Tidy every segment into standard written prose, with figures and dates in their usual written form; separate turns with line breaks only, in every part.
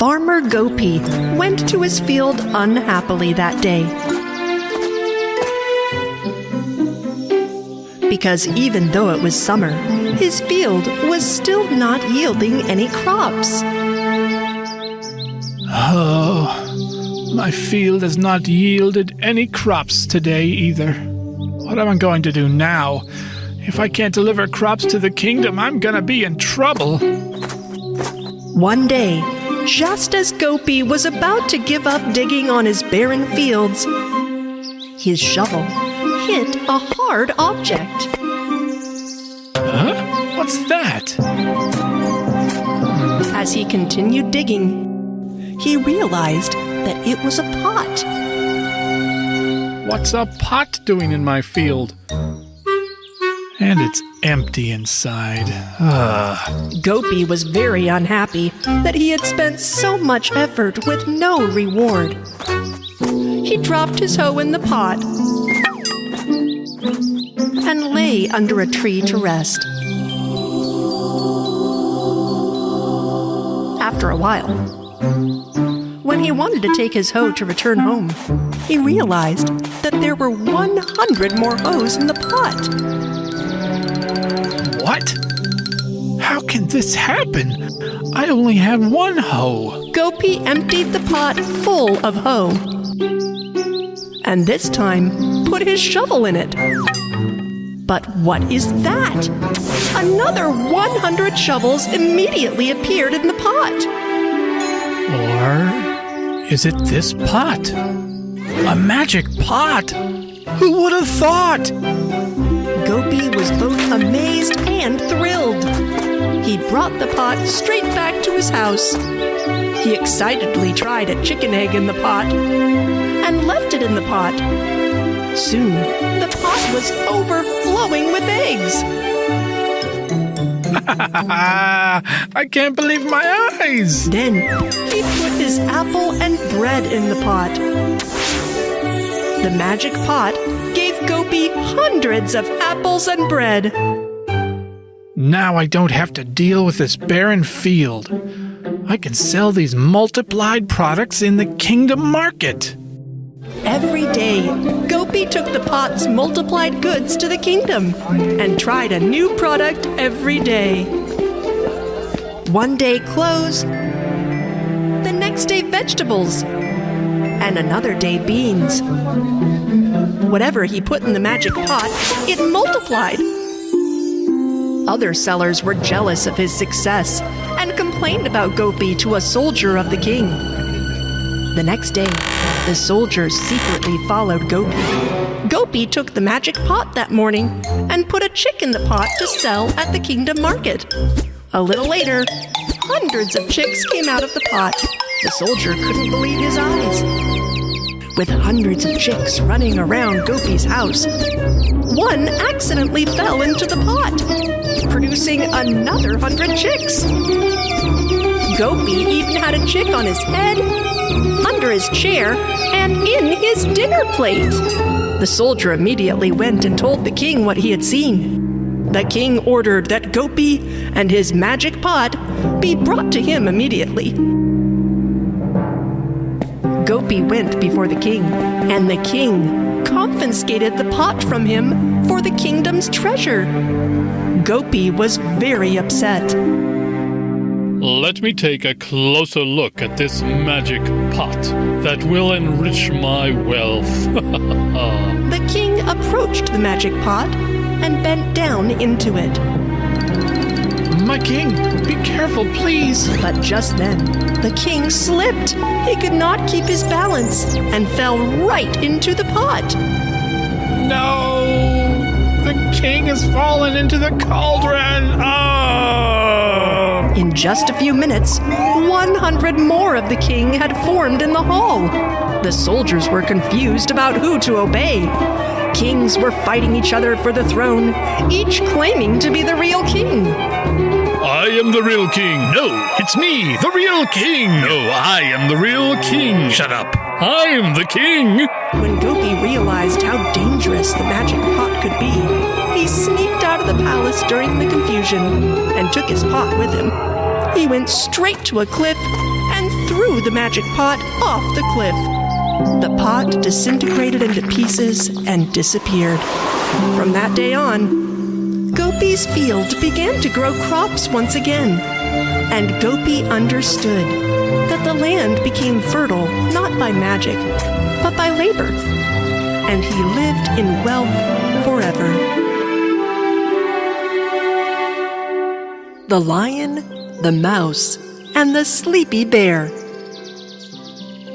Farmer Gopi went to his field unhappily that day. Because even though it was summer, his field was still not yielding any crops.
Oh, my field has not yielded any crops today either. What am I going to do now? If I can't deliver crops to the kingdom, I'm gonna be in trouble.
One day, just as Gopi was about to give up digging on his barren fields, his shovel hit a hard object.
Huh? What's that?
As he continued digging, he realized that it was a pot.
What's a pot doing in my field? And it's empty inside.
Gopi was very unhappy that he had spent so much effort with no reward. He dropped his hoe in the pot and lay under a tree to rest. After a while, when he wanted to take his hoe to return home, he realized that there were 100 more hoes in the pot.
What? How can this happen? I only had one hoe.
Gopi emptied the pot full of hoe, and this time put his shovel in it. But what is that? Another 100 shovels immediately appeared in the pot.
Or is it this pot? A magic pot? Who would have thought?
Gopi was both amazed and thrilled. He brought the pot straight back to his house. He excitedly tried a chicken egg in the pot and left it in the pot. Soon, the pot was overflowing with eggs.
I can't believe my eyes!
Then, he put his apple and bread in the pot. The magic pot gave Gopi hundreds of apples and bread.
Now I don't have to deal with this barren field. I can sell these multiplied products in the kingdom market.
Every day, Gopi took the pot's multiplied goods to the kingdom and tried a new product every day. One day clothes, the next day vegetables, and another day beans. Whatever he put in the magic pot, it multiplied. Other sellers were jealous of his success and complained about Gopi to a soldier of the king. The next day, the soldiers secretly followed Gopi. Gopi took the magic pot that morning and put a chick in the pot to sell at the kingdom market. A little later, hundreds of chicks came out of the pot. The soldier couldn't believe his eyes. With hundreds of chicks running around Gopi's house, one accidentally fell into the pot, producing another 100 chicks. Gopi even had a chick on his head, under his chair, and in his dinner plate. The soldier immediately went and told the king what he had seen. The king ordered that Gopi and his magic pot be brought to him immediately. Gopi went before the king, and the king confiscated the pot from him for the kingdom's treasure. Gopi was very upset.
Let me take a closer look at this magic pot that will enrich my wealth.
The king approached the magic pot and bent down into it.
My king, be careful, please.
But just then, the king slipped. He could not keep his balance and fell right into the pot.
No! The king has fallen into the cauldron! Oh!
In just a few minutes, 100 more of the king had formed in the hall. The soldiers were confused about who to obey. Kings were fighting each other for the throne, each claiming to be the real king.
I am the real king. No, it's me, the real king. No, I am the real king. Shut up. I am the king.
When Gopi realized how dangerous the magic pot could be, he sneaked out of the palace during the confusion and took his pot with him. He went straight to a cliff and threw threw the magic pot off the cliff. The pot disintegrated into pieces and disappeared. From that day on, Gopi's field began to grow crops once again, and Gopi understood that the land became fertile not by magic, but by labor, and he lived in wealth forever. The Lion, the Mouse, and the Sleepy Bear.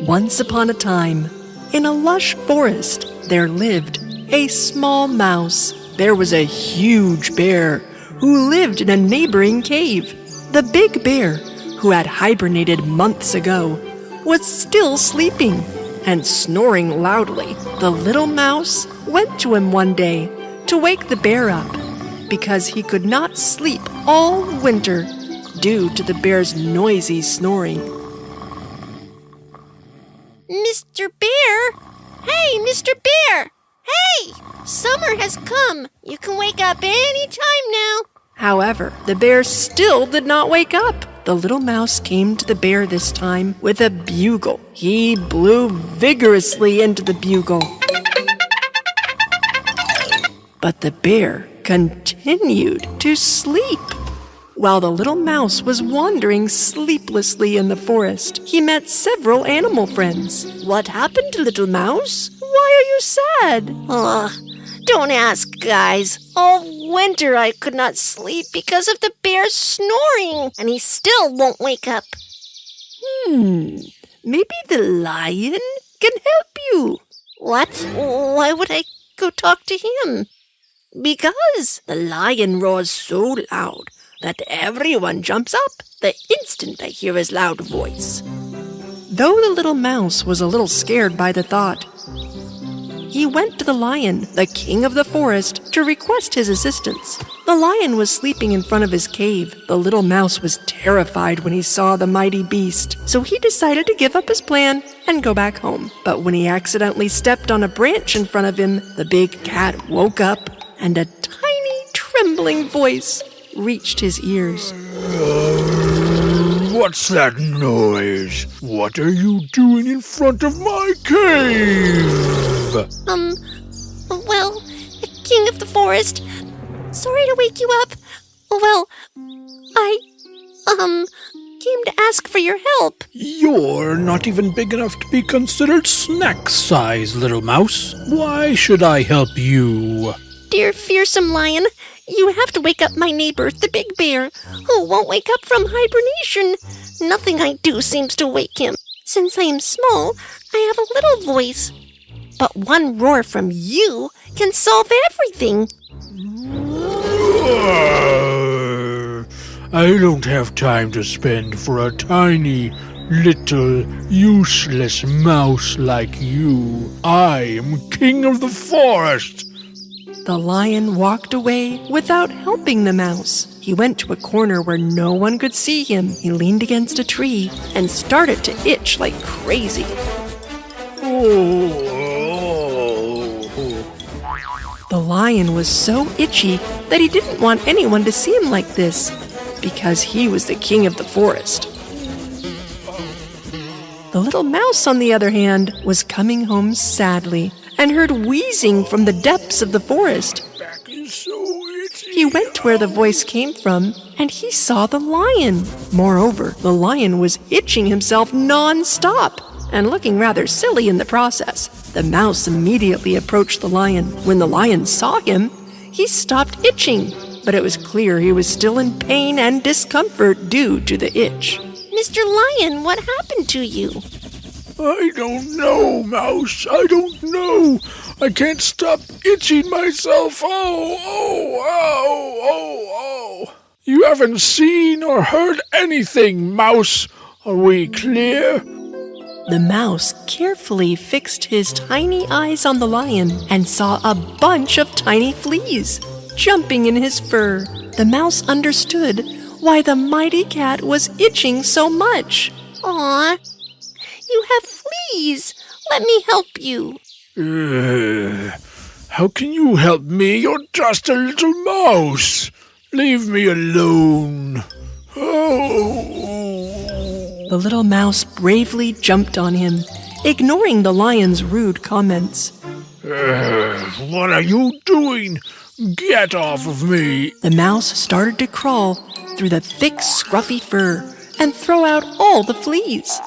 Once upon a time, in a lush forest, there lived a small mouse. There was a huge bear who lived in a neighboring cave. The big bear, who had hibernated months ago, was still sleeping and snoring loudly. The little mouse went to him one day to wake the bear up because he could not sleep all winter due to the bear's noisy snoring.
Mr. Bear? Hey, Mr. Bear! Hey! Summer has come. You can wake up any time now.
However, the bear still did not wake up. The little mouse came to the bear this time with a bugle. He blew vigorously into the bugle. But the bear continued to sleep. While the little mouse was wandering sleeplessly in the forest, he met several animal friends. What happened, little mouse? Why are you sad?
Ugh, don't ask, guys. All winter I could not sleep because of the bear snoring, and he still won't wake up.
Maybe the lion can help you.
What? Why would I go talk to him?
Because the lion roars so loud that everyone jumps up the instant they hear his loud voice. Though the little mouse was a little scared by the thought, he went to the lion, the king of the forest, to request his assistance. The lion was sleeping in front of his cave. The little mouse was terrified when he saw the mighty beast, so he decided to give up his plan and go back home. But when he accidentally stepped on a branch in front of him, the big cat woke up and a tiny, trembling voice reached his ears.
What's that noise? What are you doing in front of my cave?
Well, king of the forest, sorry to wake you up. Well, I, came to ask for your help.
You're not even big enough to be considered snack size, little mouse. Why should I help you?
Dear fearsome lion, you have to wake up my neighbor, the big bear, who won't wake up from hibernation. Nothing I do seems to wake him. Since I am small, I have a little voice. But one roar from you can solve everything.
I don't have time to spend for a tiny, little, useless mouse like you. I am king of the forest.
The lion walked away without helping the mouse. He went to a corner where no one could see him. He leaned against a tree and started to itch like crazy. The lion was so itchy that he didn't want anyone to see him like this, because he was the king of the forest. The little mouse, on the other hand, was coming home sadly and heard wheezing from the depths of the forest.
Back is so itchy.
He went to where the voice came from, and he saw the lion. Moreover, the lion was itching himself non-stop and looking rather silly in the process. The mouse immediately approached the lion. When the lion saw him, he stopped itching, but it was clear he was still in pain and discomfort due to the itch.
Mr. Lion, what happened to you?
I don't know, Mouse. I don't know. I can't stop itching myself. Oh. You haven't seen or heard anything, Mouse. Are we clear?
The mouse carefully fixed his tiny eyes on the lion and saw a bunch of tiny fleas jumping in his fur. The mouse understood why the mighty cat was itching so much.
Aw, you have fleas. Let me help you.
How can you help me? You're just a little mouse. Leave me alone. Oh.
The little mouse bravely jumped on him, ignoring the lion's rude comments.
What are you doing? Get off of me!
The mouse started to crawl through the thick, scruffy fur and throw out all the fleas.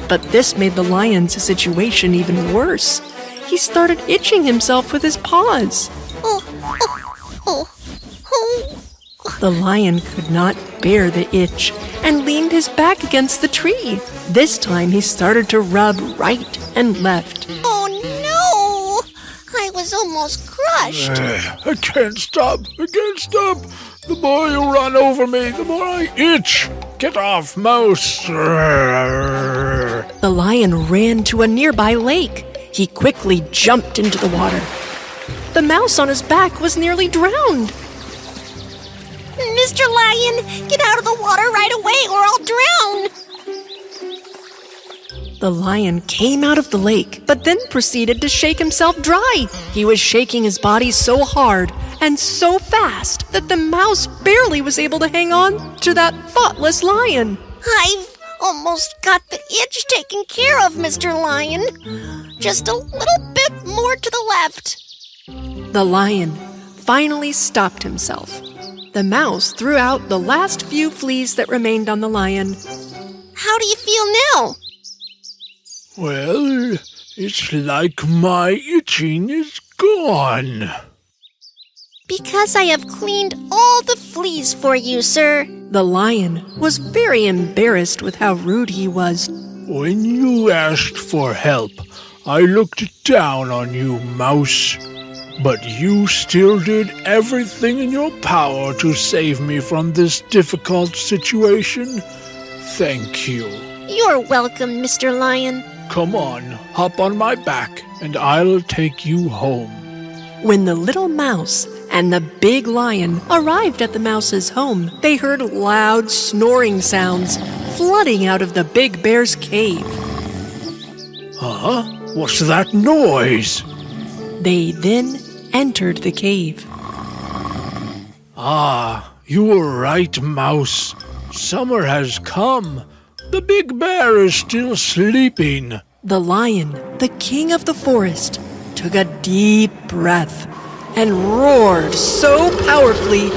But this made the lion's situation even worse. He started itching himself with his paws. The lion could not bear the itch and leaned his back against the tree. This time he started to rub right and left.
Oh no! I was almost crushed.
I can't stop. The more you run over me, the more I itch. Get off, mouse.
The lion ran to a nearby lake. He quickly jumped into the water. The mouse on his back was nearly drowned.
Mr. Lion, get out of the water right away or I'll drown.
The lion came out of the lake, but then proceeded to shake himself dry. He was shaking his body so hard and so fast that the mouse barely was able to hang on to that thoughtless lion.
I've almost got the itch taken care of, Mr. Lion. Just a little bit more to the left.
The lion finally stopped himself. The mouse threw out the last few fleas that remained on the lion.
How do you feel now?
Well, it's like my itching is gone.
Because I have cleaned all the fleas for you, sir.
The lion was very embarrassed with how rude he was.
When you asked for help, I looked down on you, mouse. But you still did everything in your power to save me from this difficult situation. Thank you.
You're welcome, Mr. Lion.
Come on, hop on my back, and I'll take you home.
When the little mouse and the big lion arrived at the mouse's home, they heard loud snoring sounds flooding out of the big bear's cave.
Huh? What's that noise?
They then entered the cave.
Ah, you were right, mouse. Summer has come. The big bear is still sleeping.
The lion, the king of the forest, took a deep breath and roared so powerfully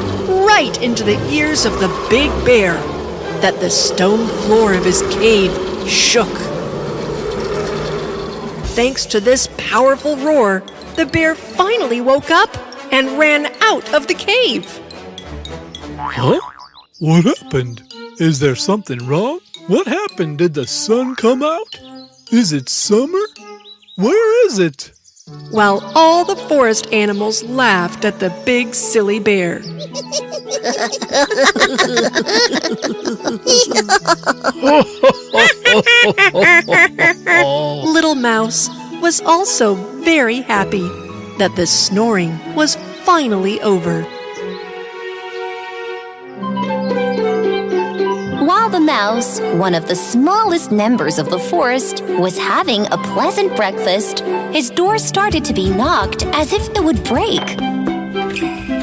right into the ears of the big bear that the stone floor of his cave shook. Thanks to this powerful roar, the bear finally woke up and ran out of the cave.
Huh? What happened? Is there something wrong? What happened? Did the sun come out? Is it summer? Where is it?
While all the forest animals laughed at the big silly bear. Little Mouse was also very happy that the snoring was finally over.
While the mouse, one of the smallest members of the forest, was having a pleasant breakfast, his door started to be knocked as if it would break.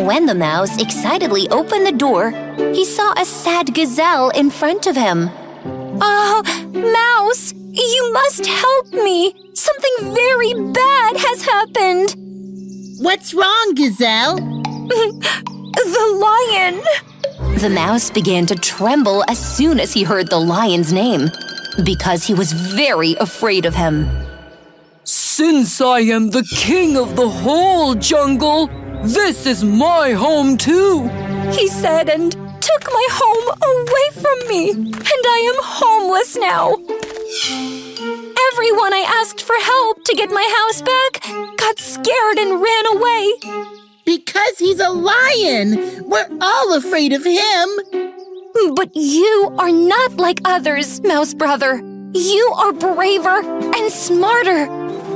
When the mouse excitedly opened the door, he saw a sad gazelle in front of him. "Oh, Mouse, you must help me! Something very bad has happened!"
What's wrong, Gazelle?
The lion! The mouse began to tremble as soon as he heard the lion's name, because he was very afraid of him.
"Since I am the king of the whole jungle, this is my home too,"
he said, and took my home away from me, and I am homeless now. Everyone I asked for help to get my house back got scared and ran away.
Because he's a lion. We're all afraid of him.
But you are not like others, Mouse Brother. You are braver and smarter.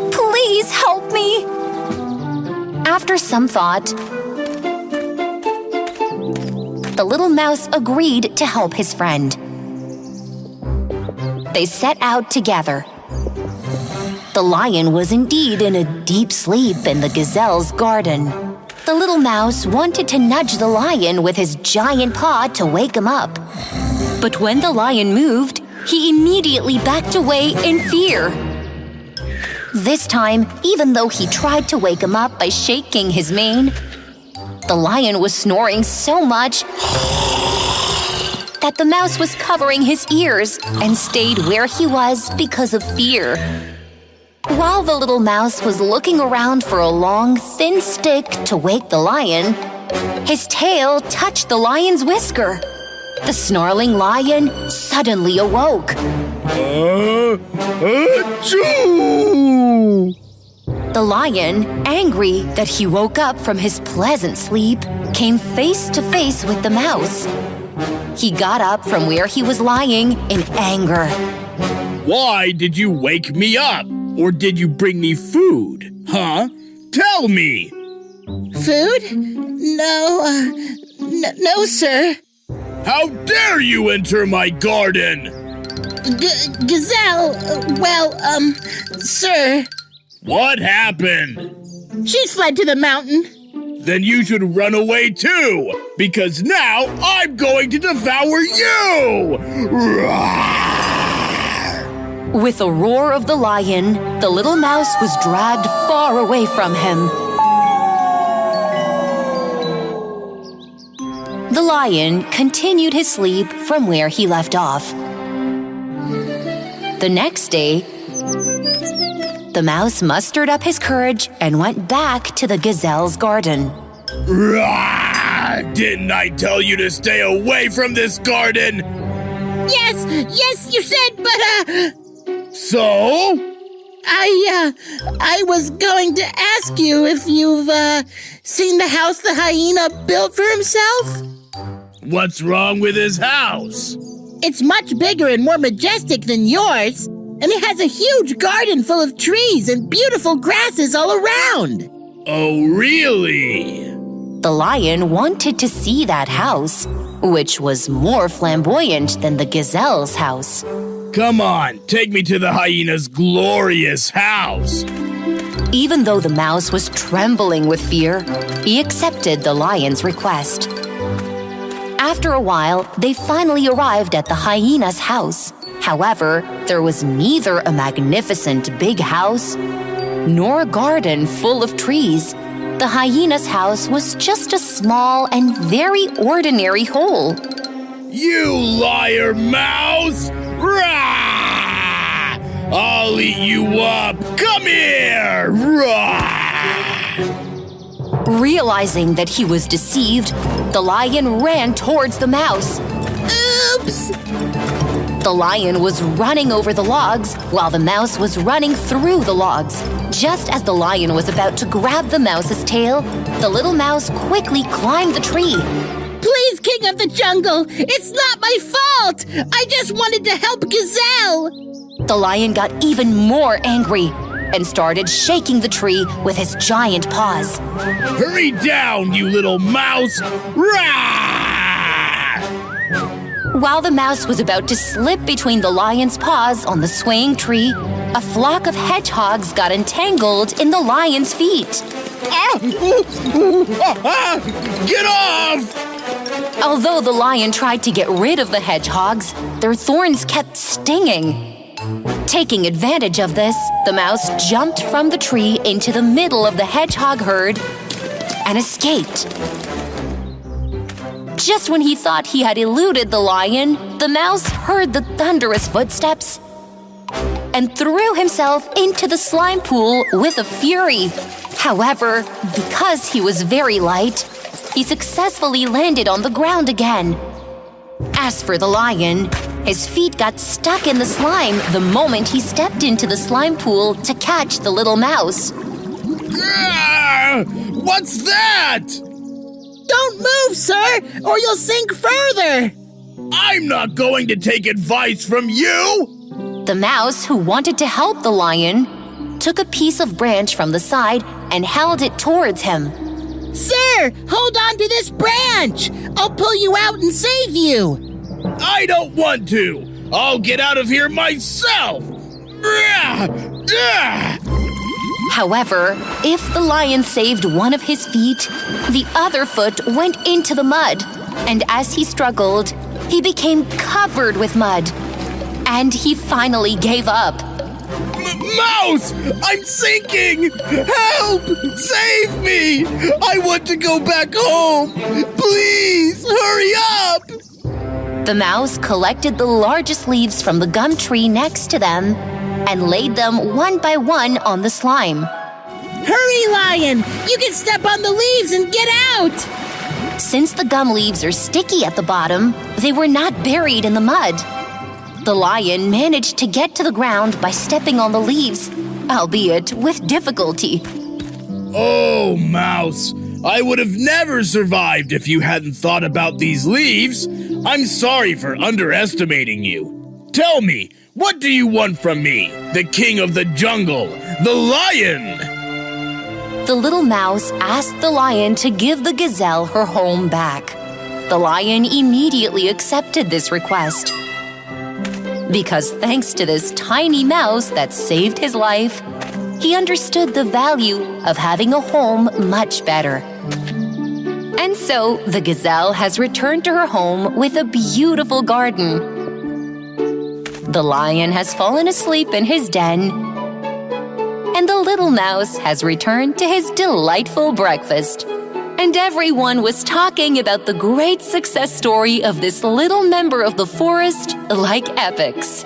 Please help me. After some thought, the little mouse agreed to help his friend. They set out together. The lion was indeed in a deep sleep in the gazelle's garden. The little mouse wanted to nudge the lion with his giant paw to wake him up. But when the lion moved, he immediately backed away in fear. This time, even though he tried to wake him up by shaking his mane, the lion was snoring so much that the mouse was covering his ears and stayed where he was because of fear. While the little mouse was looking around for a long, thin stick to wake the lion, his tail touched the lion's whisker. The snarling lion suddenly awoke.
Achoo!
The lion, angry that he woke up from his pleasant sleep, came face to face with the mouse. He got up from where he was lying in anger.
Why did you wake me up? Or did you bring me food? Huh? Tell me!
Food? No, sir.
How dare you enter my garden?
Gazelle, sir.
What happened?
She's fled to the mountain.
Then you should run away too, because now I'm going to devour you!
With a roar of the lion, the little mouse was dragged far away from him. The lion continued his sleep from where he left off. The next day, the mouse mustered up his courage and went back to the gazelle's garden.
Didn't I tell you to stay away from this garden?
Yes, you said, but,
So?
I was going to ask you if you've, seen the house the hyena built for himself?
What's wrong with his house?
It's much bigger and more majestic than yours, and it has a huge garden full of trees and beautiful grasses all around.
Oh, really?
The lion wanted to see that house, which was more flamboyant than the gazelle's house.
Come on, take me to the hyena's glorious house.
Even though the mouse was trembling with fear, he accepted the lion's request. After a while, they finally arrived at the hyena's house. However, there was neither a magnificent big house nor a garden full of trees. The hyena's house was just a small and very ordinary hole.
You liar mouse! Rah! I'll eat you up! Come here! Rah!
Realizing that he was deceived, the lion ran towards the mouse.
Oops!
The lion was running over the logs while the mouse was running through the logs. Just as the lion was about to grab the mouse's tail, the little mouse quickly climbed the tree.
Please, King of the Jungle, it's not my fault! I just wanted to help Gazelle!
The lion got even more angry and started shaking the tree with his giant paws.
Hurry down, you little mouse! Rah!
While the mouse was about to slip between the lion's paws on the swaying tree, a flock of hedgehogs got entangled in the lion's feet.
Get off!
Although the lion tried to get rid of the hedgehogs, their thorns kept stinging. Taking advantage of this, the mouse jumped from the tree into the middle of the hedgehog herd and escaped. Just when he thought he had eluded the lion, the mouse heard the thunderous footsteps and threw himself into the slime pool with a fury. However, because he was very light, he successfully landed on the ground again. As for the lion, his feet got stuck in the slime the moment he stepped into the slime pool to catch the little mouse.
What's that?
Don't move, sir, or you'll sink further!
I'm not going to take advice from you!
The mouse, who wanted to help the lion, took a piece of branch from the side and held it towards him.
Sir, hold on to this branch! I'll pull you out and save you!
I don't want to! I'll get out of here myself!
However, if the lion saved one of his feet, the other foot went into the mud, and as he struggled, he became covered with mud. and he finally gave up.
Mouse! I'm sinking! Help! Save me! I want to go back home! Please, hurry up!
The mouse collected the largest leaves from the gum tree next to them and laid them one by one on the slime.
Hurry, Lion! You can step on the leaves and get out!
Since the gum leaves are sticky at the bottom, they were not buried in the mud. The lion managed to get to the ground by stepping on the leaves, albeit with difficulty.
Oh, Mouse, I would have never survived if you hadn't thought about these leaves. I'm sorry for underestimating you. Tell me, what do you want from me, the king of the jungle, the lion?
The little mouse asked the lion to give the gazelle her home back. The lion immediately accepted this request. Because thanks to this tiny mouse that saved his life, he understood the value of having a home much better. And so the gazelle has returned to her home with a beautiful garden. The lion has fallen asleep in his den, and the little mouse has returned to his delightful breakfast. And everyone was talking about the great success story of this little member of the forest like epics.